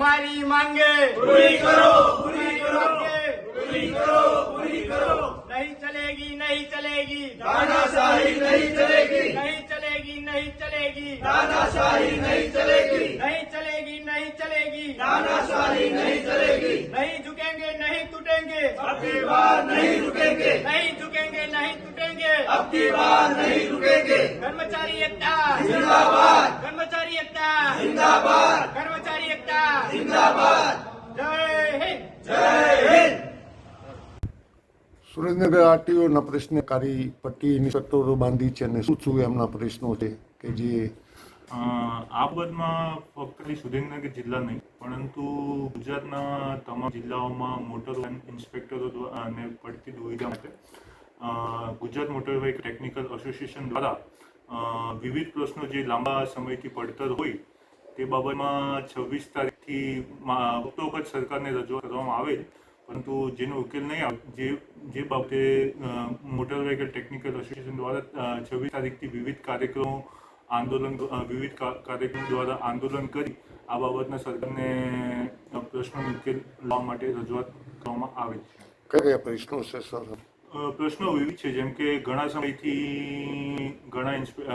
हमारी मांगे पूरी करो, पूरी करो, पूरी करो। नहीं चलेगी नहीं चलेगी तानाशाही नहीं चलेगी, नहीं चलेगी नहीं चलेगी तानाशाही नहीं चलेगी, नहीं चलेगी नहीं चलेगी तानाशाही नहीं चलेगी। नहीं झुकेंगे नहीं टूटेंगे अब की बार नहीं रुकेंगे, नहीं झुकेंगे नहीं टूटेंगे अब की बार नहीं रुकेंगे। कर्मचारी एकता जिंदाबाद, कर्मचारी एकता जिंदाबाद, कर्मचारी एकता जिंदाबाद। जय हिंद जय हिंद। સુરેન્દ્રનગર આરટીઓના પ્રશ્નકારી પટ્ટી ઇન્સ્પેક્ટરો બાંધી છે અને શું એમના પ્રશ્નો છે કે જે આ બાબતમાં ફક્ત સુરેન્દ્રનગર જિલ્લા નહીં પરંતુ ગુજરાતના તમામ જિલ્લાઓમાં મોટર વાહન ઇન્સ્પેક્ટરો અને પડતી દુવિધા માટે ગુજરાત મોટર વાહન ટેકનિકલ એસોસિએશન દ્વારા વિવિધ પ્રશ્નો જે લાંબા સમયથી પડતર હોય તે બાબતમાં 26 તારીખથી વખત સરકારને રજૂઆત કરવામાં આવે પરંતુ જેનો ઉકેલ નહીં આવે જે બાબતે મોટર વ્હીકલ ટેકનિકલ એસોસિએશન દ્વારા 26 તારીખથી વિવિધ કાર્યક્રમો વિવિધ કાર્યક્રમો દ્વારા આંદોલન કરી આ બાબતના સરકારને પ્રશ્નનો ઉકેલ લાવવા માટે રજૂઆત કરવામાં આવે છે. કયા પ્રશ્નો છે સર? પ્રશ્નો વિવિધ છે, જેમ કે ઘણા સમયથી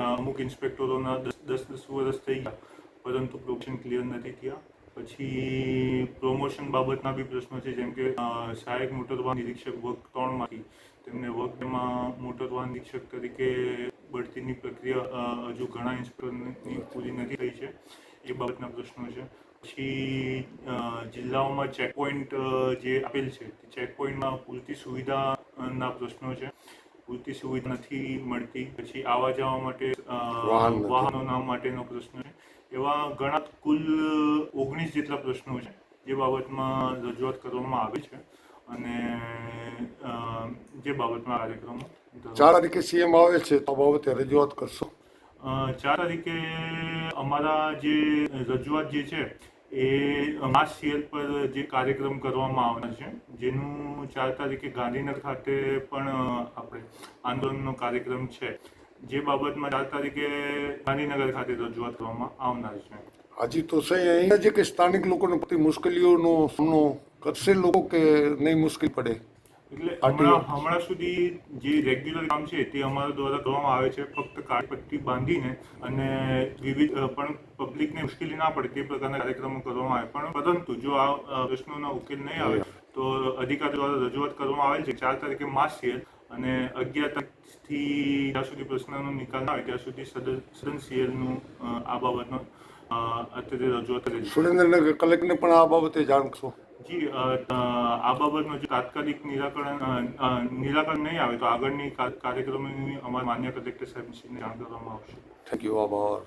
અમુક ઇન્સ્પેક્ટરોના 10 વર્ષ થઈ ગયા પરંતુ પ્રોબેશન ક્લિયર નથી થયા. પછી પ્રમોશન બાબતના બી પ્રશ્નો છે, જેમ કે સહાયક મોટર વાહન નિરીક્ષક વર્ગ 3માંથી તેમને વર્ગ 2માં મોટર વાહન નિરીક્ષક તરીકે બઢતીની પ્રક્રિયા હજુ ઘણા ઇન્સ્પેક્ટરની પૂરી નથી થઈ છે, એ બાબતના પ્રશ્નો છે. પછી જિલ્લાઓમાં ચેકપોઇન્ટ જે આપેલ છે તે ચેકપોઇન્ટમાં પૂરતી સુવિધાના પ્રશ્નો છે, પૂરતી સુવિધા નથી મળતી. પછી આવવા જવા માટે વાહનોના માટેનો પ્રશ્ન છે. એવા ઘણા કુલ 19 જેટલા પ્રશ્નો છે જે બાબતમાં રજૂઆત કરવામાં આવે છે અને જે બાબતમાં કાર્યક્રમો 4 તારીખે સીએમ આવે છે તો બાબતે રજૂઆત કરશો? 4 તારીખે અમારા જે રજૂઆત જે છે એ માસ સીએલ પર જે કાર્યક્રમ કરવામાં આવનાર છે, જેનું 4 તારીખે ગાંધીનગર ખાતે પણ આપણે આંદોલનનો કાર્યક્રમ છે, જે બાબતમાં 4 તારીખે ગાંધીનગર ખાતે રજૂઆત કરવામાં આવનાર છે. હજી તો સહી અહીંયા છે કે સ્થાનિક લોકોને બધી મુશ્કેલીઓનો સામનો કરશે લોકો કે નહીં મુશ્કેલ પડે? એટલે હમણાં સુધી જે રેગ્યુલર કામ છે તે અમારા દ્વારા કરવામાં આવે છે, ફક્ત કાળપટ્ટી બાંધીને અને વિવિધ પણ પબ્લિકને મુશ્કેલી ના પડે તે પ્રકારના કાર્યક્રમો કરવામાં આવે. પણ પરંતુ જો આ પ્રશ્નોના ઉકેલ નહીં આવે તો અધિકારી દ્વારા રજૂઆત કરવામાં આવેલ છે 4 તારીખે માસ સીએલ અને 11 તારીખથી જ્યાં સુધી પ્રશ્નનો નિકાલ ના આવે ત્યાં સુધી સદન સીએલનું આ બાબતનો અત્યારે રજૂઆત કરેલી. સુરેન્દ્રનગર કલેક્ટરને પણ આ બાબતે જાણ કરશો? જી, આ બાબતનું જો તાત્કાલિક નિરાકરણ નહીં આવે તો આગળની કાર્યક્રમોની અમારા માન્ય કલેક્ટર સાહેબને જાણ કરવામાં આવશે. Thank you. આભાર.